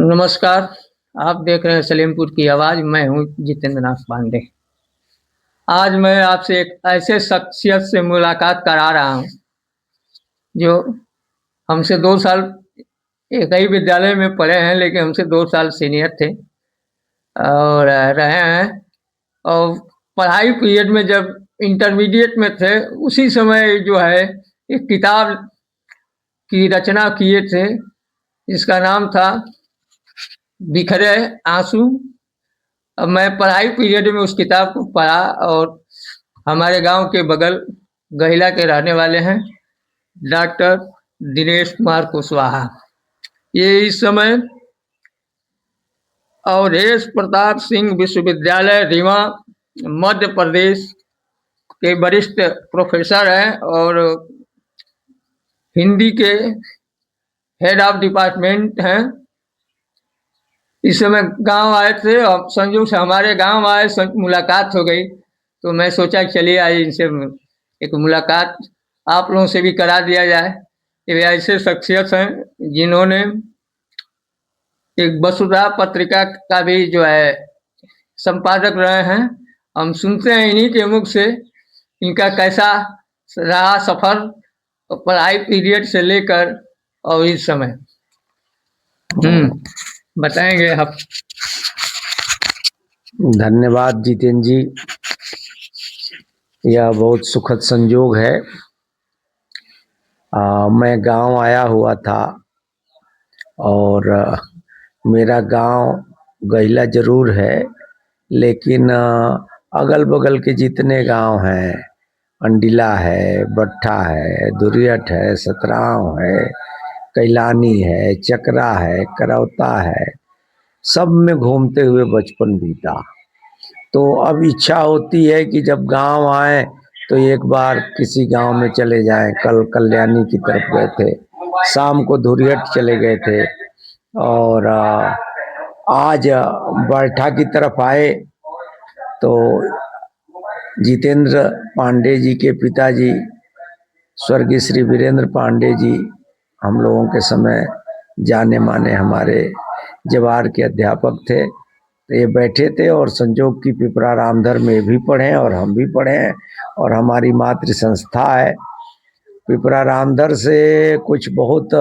नमस्कार। आप देख रहे हैं सलेमपुर की आवाज़। मैं हूँ जितेंद्र नाथ पांडे। आज मैं आपसे एक ऐसे शख्सियत से मुलाकात करा रहा हूँ जो हमसे 2 साल एक ही विद्यालय में पढ़े हैं, लेकिन हमसे 2 साल सीनियर थे और रहे हैं। और पढ़ाई पीरियड में जब इंटरमीडिएट में थे, उसी समय जो है एक किताब की रचना किए थे, जिसका नाम था बिखरे आंसू। अब मैं पढ़ाई पीरियड में उस किताब को पढ़ा और हमारे गांव के बगल गहिला के रहने वाले हैं डॉक्टर दिनेश कुमार कुशवाहा। ये इस समय अवधेश प्रताप सिंह विश्वविद्यालय रीवा मध्य प्रदेश के वरिष्ठ प्रोफेसर हैं और हिंदी के हेड ऑफ डिपार्टमेंट हैं। इस समय गांव आए थे और संयोग से हमारे गांव आए, मुलाकात हो गई, तो मैं सोचा चलिए आज इनसे एक मुलाकात आप लोगों से भी करा दिया जाए। ये ऐसे शख्सियत हैं जिन्होंने एक वसुधा पत्रिका का भी जो है संपादक रहे हैं। हम सुनते हैं इन्हीं के मुख से इनका कैसा रहा सफर पढ़ाई पीरियड से लेकर और इस समय। बताएंगे आप। धन्यवाद जितेंद्र जी। यह बहुत सुखद संयोग है। मैं गांव आया हुआ था और मेरा गांव गहिला जरूर है, लेकिन अगल बगल के जितने गांव हैं, अंडिला है, बट्ठा है, दुरियट है, सतराव है, कैलानी है, चकरा है, करौता है, सब में घूमते हुए बचपन बीता। तो अब इच्छा होती है कि जब गांव आए तो एक बार किसी गांव में चले जाएं। कल कल्याणी की तरफ गए थे, शाम को धुरियट चले गए थे और आज बरठा की तरफ आए तो जितेंद्र पांडे जी के पिताजी स्वर्गीय श्री वीरेंद्र पांडे जी हम लोगों के समय जाने माने हमारे जवार के अध्यापक थे। तो ये बैठे थे और संजोग की पिपरा रामधर में भी पढ़े और हम भी पढ़े हैं और हमारी मातृ संस्था है पिपरा रामधर से कुछ बहुत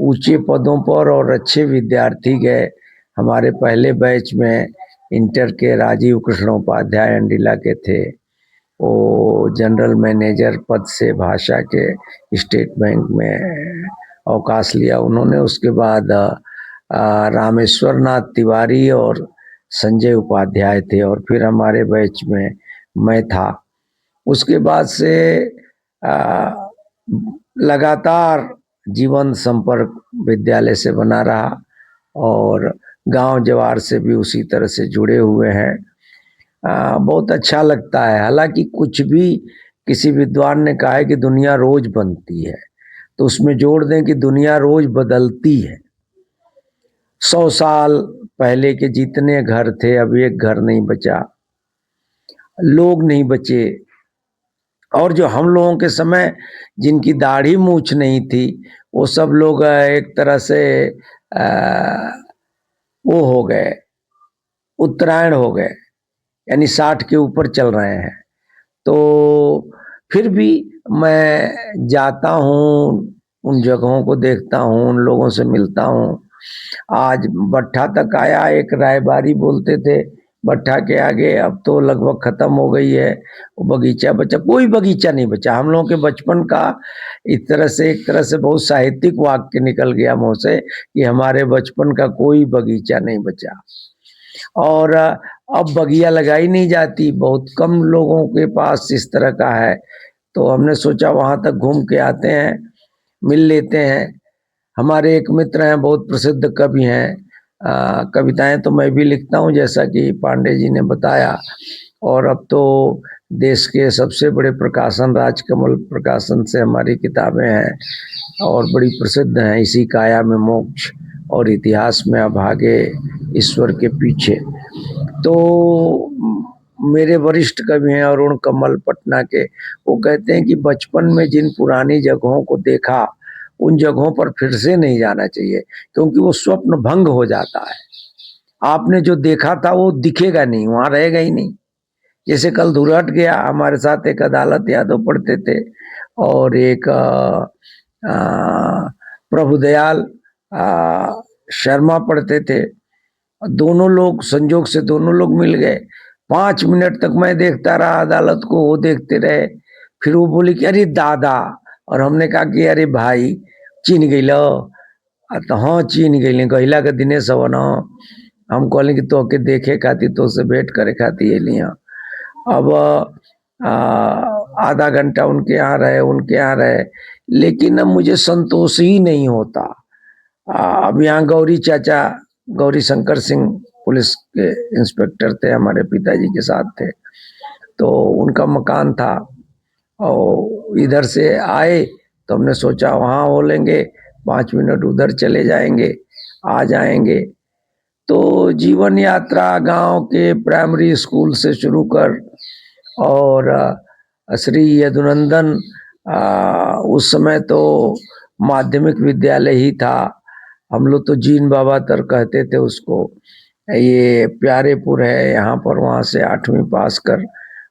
ऊंचे पदों पर और अच्छे विद्यार्थी गए। हमारे पहले बैच में इंटर के राजीव कृष्णोपाध्याय अंडिला के थे, वो जनरल मैनेजर पद से भाषा के स्टेट बैंक में अवकाश लिया उन्होंने। उसके बाद रामेश्वर नाथ तिवारी और संजय उपाध्याय थे और फिर हमारे बैच में मैं था। उसके बाद से लगातार जीवन संपर्क विद्यालय से बना रहा और गांव जवार से भी उसी तरह से जुड़े हुए हैं। बहुत अच्छा लगता है। हालांकि कुछ भी किसी विद्वान ने कहा है कि दुनिया रोज बनती है, तो उसमें जोड़ दें कि दुनिया रोज बदलती है। 100 साल पहले के जितने घर थे अब एक घर नहीं बचा, लोग नहीं बचे, और जो हम लोगों के समय जिनकी दाढ़ी मूछ नहीं थी वो सब लोग एक तरह से वो हो गए, उत्तरायण हो गए, यानी 60 के ऊपर चल रहे हैं। तो फिर भी मैं जाता हूँ, उन जगहों को देखता हूँ, उन लोगों से मिलता हूँ। आज बट्ठा तक आया, एक रायबारी बोलते थे बट्ठा के आगे, अब तो लगभग खत्म हो गई है। वो बगीचा बचा, कोई बगीचा नहीं बचा। हम लोगों के बचपन का इस तरह से एक तरह से बहुत साहित्यिक वाक्य निकल गया मुंह से कि हमारे बचपन का कोई बगीचा नहीं बचा। और अब बगिया लगाई नहीं जाती, बहुत कम लोगों के पास इस तरह का है। तो हमने सोचा वहां तक घूम के आते हैं, मिल लेते हैं। हमारे एक मित्र हैं, बहुत प्रसिद्ध कवि हैं, कविताएं तो मैं भी लिखता हूँ जैसा कि पांडे जी ने बताया। और अब तो देश के सबसे बड़े प्रकाशन राजकमल प्रकाशन से हमारी किताबें हैं और बड़ी प्रसिद्ध हैं, इसी काया में मोक्ष और इतिहास में अभागे ईश्वर के पीछे। तो मेरे वरिष्ठ कवि हैं अरुण कमल पटना के, वो कहते हैं कि बचपन में जिन पुरानी जगहों को देखा उन जगहों पर फिर से नहीं जाना चाहिए, क्योंकि वो स्वप्न भंग हो जाता है। आपने जो देखा था वो दिखेगा नहीं, वहां रहेगा ही नहीं। जैसे कल धुरहट गया, हमारे साथ एक अदालत यादव पढ़ते थे और एक प्रभुदयाल शर्मा पढ़ते थे। दोनों लोग संजोग से दोनों लोग मिल गए। 5 मिनट तक मैं देखता रहा अदालत को, वो देखते रहे। फिर वो बोली कि अरे दादा, और हमने कहा कि अरे भाई चीन गई लो। तो हाँ चीन गई गहिला के दिनेश हवन। हम कहले कि तो के देखे खाती, तो से भेंट करे खाती लिया। अब आधा घंटा उनके यहाँ रहे, लेकिन अब मुझे संतोष ही नहीं होता। अब यहाँ गौरी चाचा, गौरी शंकर सिंह पुलिस के इंस्पेक्टर थे, हमारे पिताजी के साथ थे, तो उनका मकान था और इधर से आए तो हमने सोचा वहाँ हो लेंगे, 5 मिनट उधर चले जाएंगे, आ जाएंगे। तो जीवन यात्रा गांव के प्राइमरी स्कूल से शुरू कर और श्री यदुनंदन, उस समय तो माध्यमिक विद्यालय ही था, हम लोग तो जीन बाबा तर कहते थे उसको। ये प्यारेपुर है यहाँ पर, वहाँ से 8वीं पास कर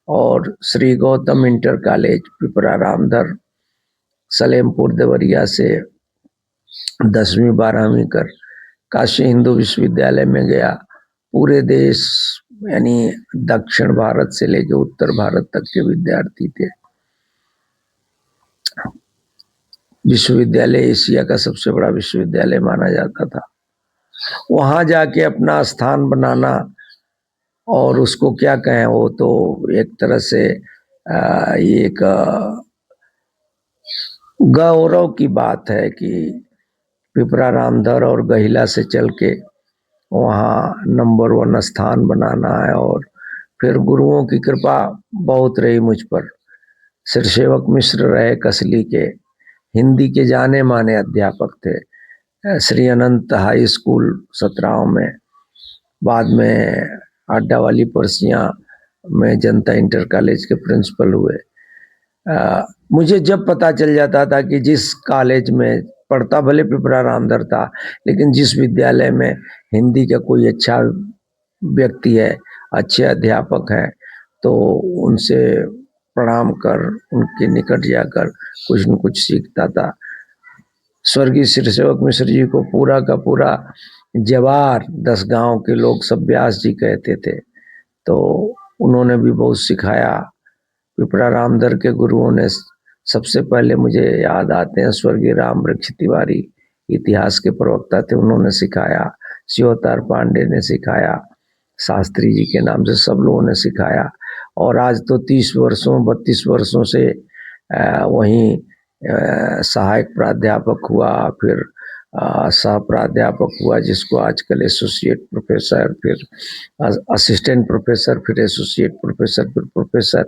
और श्री गौतम इंटर कॉलेज पिपरा रामधर सलेमपुर देवरिया से 10वीं 12वीं कर काशी हिंदू विश्वविद्यालय में गया। पूरे देश यानी दक्षिण भारत से लेकर उत्तर भारत तक के विद्यार्थी थे। विश्वविद्यालय एशिया का सबसे बड़ा विश्वविद्यालय माना जाता था। वहां जाके अपना स्थान बनाना, और उसको क्या कहें, वो तो एक तरह से एक गौरव की बात है कि पिपरा रामधर और गहिला से चल के वहाँ नंबर 1 स्थान बनाना है। और फिर गुरुओं की कृपा बहुत रही मुझ पर। सिरसेवक मिश्र रहे कसली के, हिंदी के जाने माने अध्यापक थे। श्री अनंत हाई स्कूल सतराव में, बाद में अड्डा वाली परसियाँ में जनता इंटर कॉलेज के प्रिंसिपल हुए। मुझे जब पता चल जाता था कि जिस कॉलेज में पढ़ता, भले पिपरा रामधर था, लेकिन जिस विद्यालय में हिंदी का कोई अच्छा व्यक्ति है, अच्छे अध्यापक हैं, तो उनसे प्रणाम कर उनके निकट जाकर कुछ न कुछ सीखता था। स्वर्गीय सिरसेवक मिश्र जी को पूरा का पूरा जवार 10 गांव के लोग सब व्यास जी कहते थे, तो उन्होंने भी बहुत सिखाया। पिपरा रामधर के गुरुओं ने सबसे पहले मुझे याद आते हैं स्वर्गीय राम वृक्ष तिवारी, इतिहास के प्रवक्ता थे, उन्होंने सिखाया। शिवतार पांडे ने सिखाया, शास्त्री जी के नाम से सब लोगों ने सिखाया। और आज तो 30 वर्षों 32 वर्षों से वहीं सहायक प्राध्यापक हुआ, फिर सह प्राध्यापक हुआ, जिसको आजकल एसोसिएट प्रोफेसर, फिर असिस्टेंट प्रोफेसर, फिर एसोसिएट प्रोफेसर, फिर प्रोफेसर,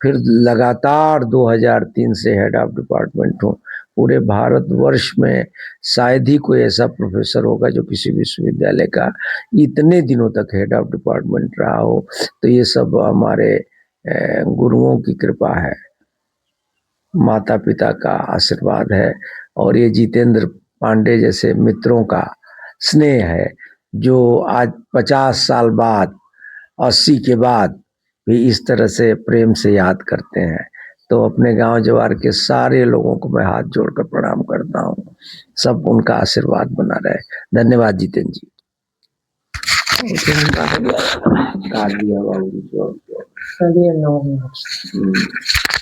फिर लगातार 2003 से हेड ऑफ डिपार्टमेंट हूँ। पूरे भारतवर्ष में शायद ही कोई ऐसा प्रोफेसर होगा जो किसी विश्वविद्यालय का इतने दिनों तक हेड ऑफ डिपार्टमेंट रहा हो। तो ये सब हमारे गुरुओं की कृपा है, माता पिता का आशीर्वाद है, और ये जितेंद्र पांडे जैसे मित्रों का स्नेह है, जो आज 50 साल बाद, 80 के बाद भी इस तरह से प्रेम से याद करते हैं। तो अपने गांव जवार के सारे लोगों को मैं हाथ जोड़कर प्रणाम करता हूँ। सब उनका आशीर्वाद बना रहे। धन्यवाद जितेंद्र जी। चलिए 9 मिनट।